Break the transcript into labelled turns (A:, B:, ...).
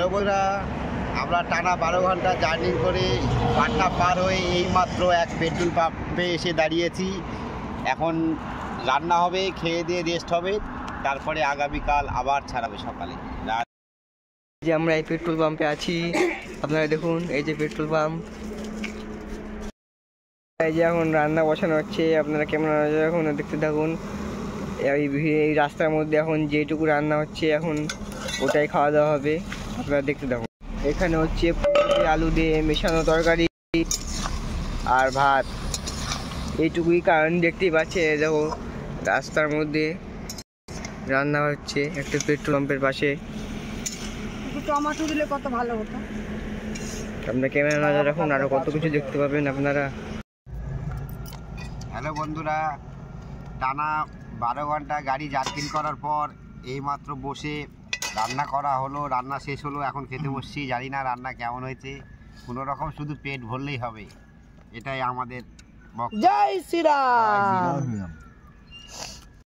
A: Hello বন্ধুরা, আমরা টানা 12 ঘন্টা জার্নি করে পাটনা পার হয়ে এইমাত্র এক পেট্রোল পাম্পে এসে দাঁড়িয়েছি। এখন রান্না হবে, খেয়ে দিয়ে রেস্ট হবে, তারপরে আগামীকাল আবার ছাড়াবে সকালে।
B: যে আমরা এই পেট্রোল পাম্পে আছি, আপনারা দেখুন এই যে পেট্রোল পাম্প। এই যে এখন রান্না বসানো হচ্ছে, আপনারা কেমন এখন দেখতে থাকুন। এই রাস্তার মধ্যে এখন যেটুকু রান্না হচ্ছে এখন ওটাই খাওয়া দাওয়া হবে, আপনারা দেখতে থাকুন। এখানে হচ্ছে আলু দিয়ে মেশানো তরকারি আর ভাত, এইটুকুই। কারণ দেখতেই পাচ্ছে দেখো রাস্তার মধ্যে রান্না হচ্ছে একটা পেট্রোল পাম্পের পাশে।
C: টমেটো দিলে কত ভালো হতো।
B: আপনারা ক্যামেরা নজর রাখুন, আরো কত কিছু দেখতে পাবেন আপনারা।
A: হ্যালো বন্ধুরা, টানা 12 ঘন্টা গাড়ি জার্কিং করার পর এইমাত্র বসে রান্না করা হলো, রান্না শেষ হলো, এখন খেতে বসছি। জানি না রান্না কেমন হয়েছে, কোনো রকম শুধু পেট ভরলেই হবে, এটাই আমাদের বক্তব্য।
C: জয় শ্রীরাম।